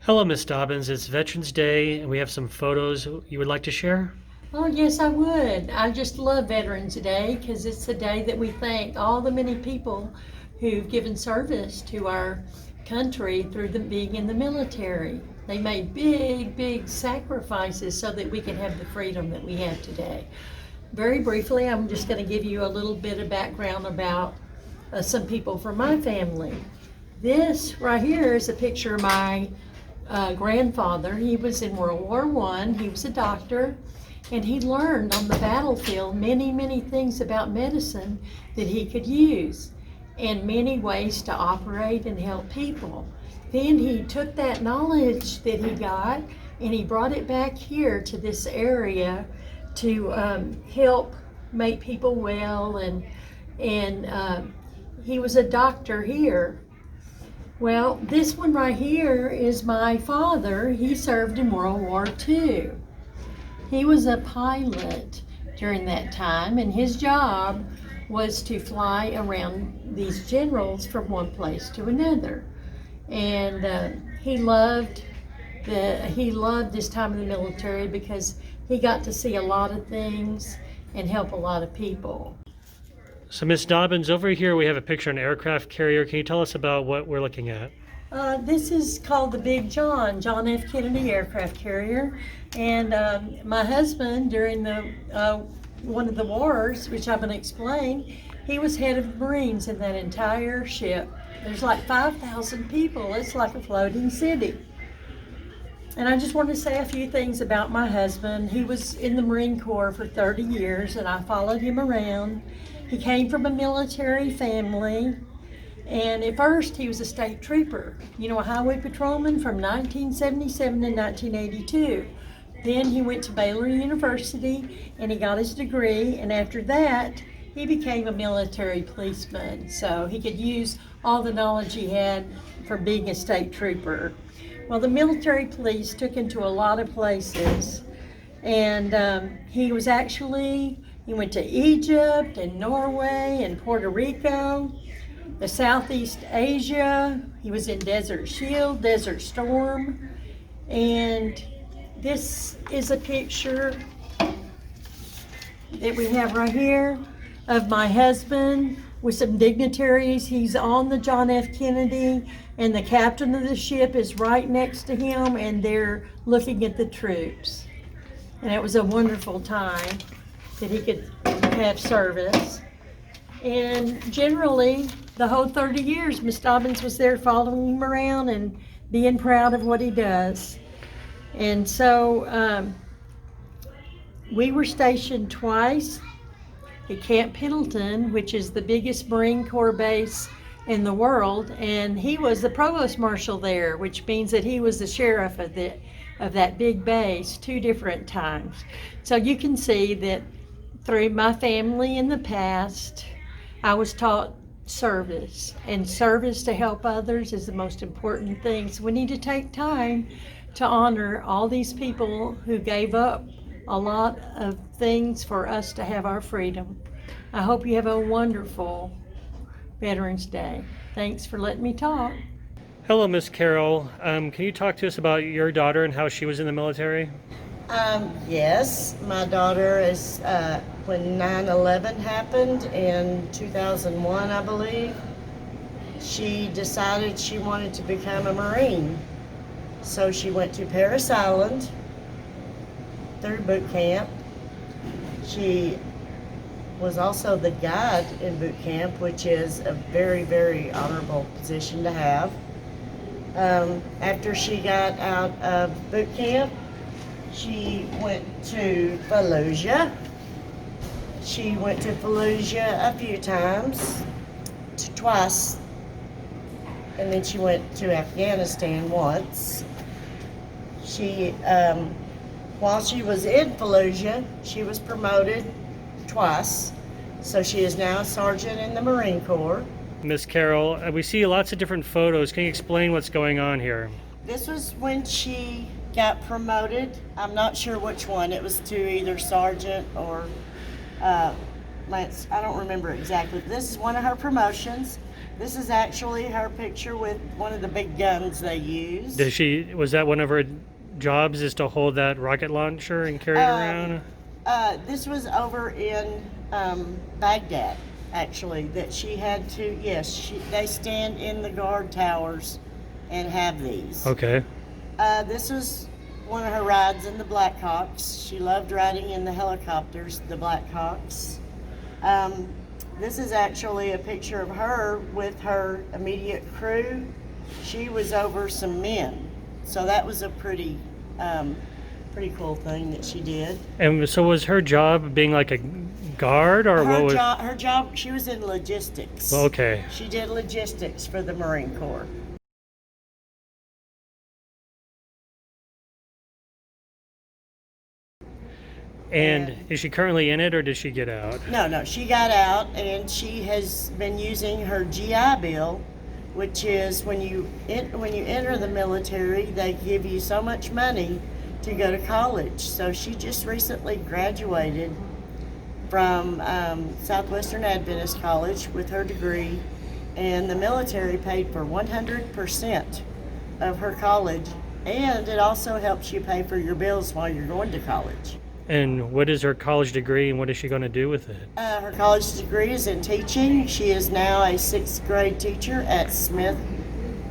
Hello, Miss Dobbins. It's Veterans Day, and we have some photos you would like to share. Oh, yes, I would. I just love Veterans Day because it's the day that we thank all the many people who've given service to our country through them being in the military. They made big, big sacrifices so that we can have the freedom that we have today. Very briefly, I'm just going to give you a little bit of background about some people from my family. This right here is a picture of my grandfather. He was in World War I. He was a doctor, and he learned on the battlefield many, many things about medicine that he could use and many ways to operate and help people. Then he took that knowledge that he got and he brought it back here to this area to help make people well, and he was a doctor here. Well, this one right here is my father. He served in World War II. He was a pilot during that time, and his job was to fly around these generals from one place to another. And he loved this time in the military because he got to see a lot of things and help a lot of people. So, Miss Dobbins, over here we have a picture of an aircraft carrier. Can you tell us about what we're looking at? This is called the Big John F. Kennedy aircraft carrier. And my husband, during one of the wars, which I'm going to explain, he was head of the Marines in that entire ship. There's like 5,000 people. It's like a floating city. And I just want to say a few things about my husband. He was in the Marine Corps for 30 years, and I followed him around. He came from a military family. And at first, he was a state trooper, a highway patrolman from 1977 to 1982. Then he went to Baylor University and he got his degree. And after that, he became a military policeman. So he could use all the knowledge he had from being a state trooper. Well, the military police took him to a lot of places. And he went to Egypt and Norway and Puerto Rico, the Southeast Asia. He was in Desert Shield, Desert Storm. And this is a picture that we have right here of my husband with some dignitaries. He's on the John F. Kennedy, and the captain of the ship is right next to him, and they're looking at the troops. And it was a wonderful time that he could have service. And generally, the whole 30 years, Miss Dobbins was there following him around and being proud of what he does. And so we were stationed twice at Camp Pendleton, which is the biggest Marine Corps base in the world. And he was the provost marshal there, which means that he was the sheriff of that big base 2 different times. So you can see that through my family in the past, I was taught service, and service to help others is the most important thing. So we need to take time to honor all these people who gave up a lot of things for us to have our freedom. I hope you have a wonderful Veterans Day. Thanks for letting me talk. Hello, Miss Carol. Can you talk to us about your daughter and how she was in the military? Yes, my daughter is, when 9/11 happened in 2001, I believe, she decided she wanted to become a Marine. So she went to Parris Island through boot camp. She was also the guide in boot camp, which is a very, very honorable position to have. After she got out of boot camp, she went to Fallujah. She went to Fallujah a few times, twice, and then she went to Afghanistan once. While she was in Fallujah, she was promoted twice, so she is now a sergeant in the Marine Corps. Miss Carol, we see lots of different photos. Can you explain what's going on here? This was when she got promoted. I'm not sure which one. It was to either sergeant or Lance, I don't remember exactly. This is one of her promotions. This is actually her picture with one of the big guns they use. Was that one of her jobs, is to hold that rocket launcher and carry it around? This was over in Baghdad, actually, that she had to, yes, they stand in the guard towers and have these. Okay. This was one of her rides in the Blackhawks. She loved riding in the helicopters, the Blackhawks. This is actually a picture of her with her immediate crew. She was over some men, so that was a pretty cool thing that she did. And so was her job being like a guard, or what was? Her job, she was in logistics. Okay. She did logistics for the Marine Corps. And is she currently in it, or did she get out? No, she got out, and she has been using her GI Bill, which is when you enter the military, they give you so much money to go to college. So she just recently graduated from Southwestern Adventist College with her degree, and the military paid for 100% of her college, and it also helps you pay for your bills while you're going to college. And what is her college degree, and what is she going to do with it? Her college degree is in teaching. She is now a 6th grade teacher at Smith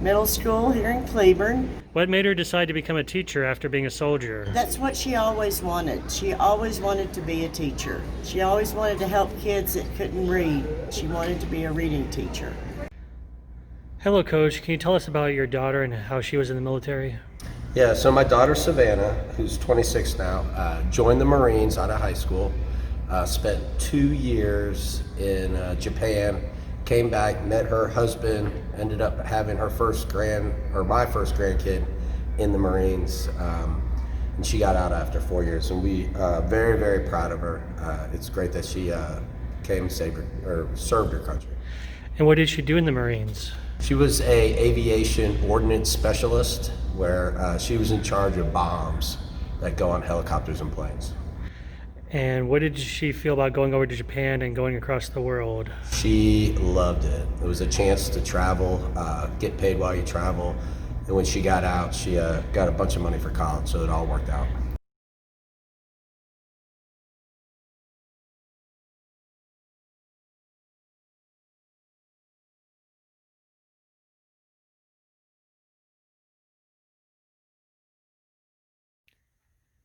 Middle School here in Cleburne. What made her decide to become a teacher after being a soldier? That's what she always wanted. She always wanted to be a teacher. She always wanted to help kids that couldn't read. She wanted to be a reading teacher. Hello, Coach. Can you tell us about your daughter and how she was in the military? Yeah, so my daughter Savannah, who's 26 now, joined the Marines out of high school, spent 2 years in Japan, came back, met her husband, ended up having my first grandkid in the Marines, and she got out after 4 years, and we very, very proud of her. It's great that she served her country. And what did she do in the Marines? She was a aviation ordnance specialist, where she was in charge of bombs that go on helicopters and planes. And what did she feel about going over to Japan and going across the world? She loved it. It was a chance to travel, get paid while you travel. And when she got out, she got a bunch of money for college, so it all worked out.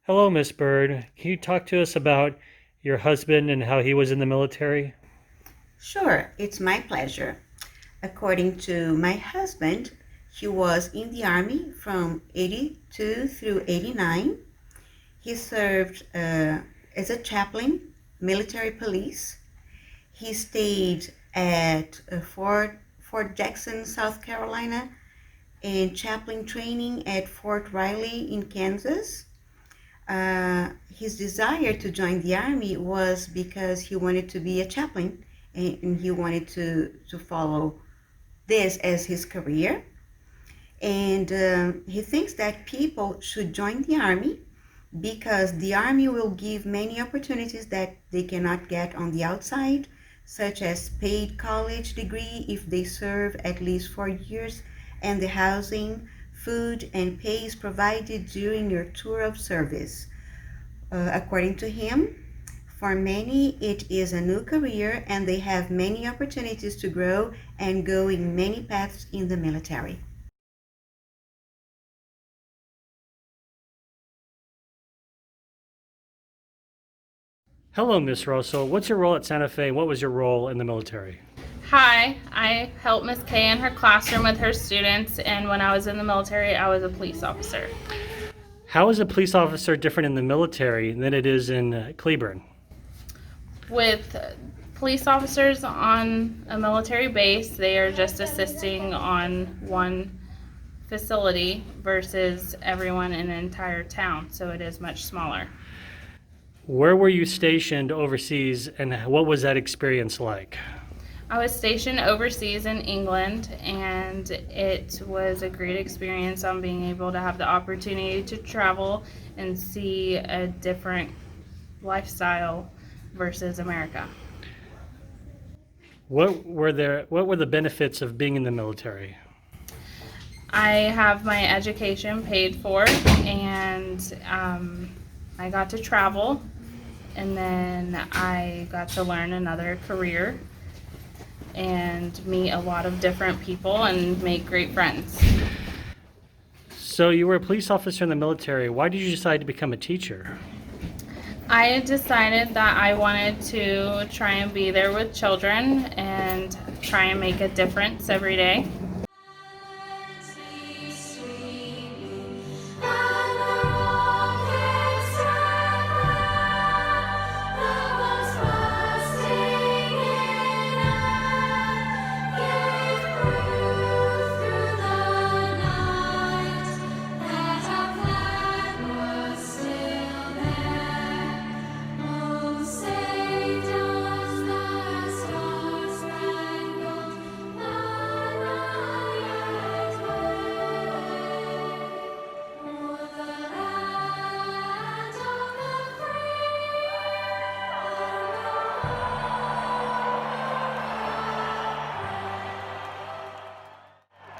Hello, Miss Bird. Can you talk to us about your husband and how he was in the military? Sure, it's my pleasure. According to my husband, he was in the Army from 82 through 89. He served as a chaplain, military police. He stayed at Fort Jackson, South Carolina, and chaplain training at Fort Riley in Kansas. His desire to join the Army was because he wanted to be a chaplain, and he wanted to follow this as his career. And he thinks that people should join the Army because the Army will give many opportunities that they cannot get on the outside, such as paid college degree if they serve at least 4 years, and the housing, food, and pay is provided during your tour of service. According to him, for many, it is a new career, and they have many opportunities to grow and go in many paths in the military. Hello, Miss Russell. What's your role at Santa Fe? What was your role in the military? Hi, I help Miss Kay in her classroom with her students, and when I was in the military, I was a police officer. How is a police officer different in the military than it is in Cleburne? With police officers on a military base, they are just assisting on one facility versus everyone in an entire town, so it is much smaller. Where were you stationed overseas, and what was that experience like? I was stationed overseas in England, and it was a great experience on being able to have the opportunity to travel and see a different lifestyle versus America. What were the benefits of being in the military? I have my education paid for, and I got to travel, and then I got to learn another career and meet a lot of different people and make great friends. So you were a police officer in the military. Why did you decide to become a teacher? I had decided that I wanted to try and be there with children and try and make a difference every day.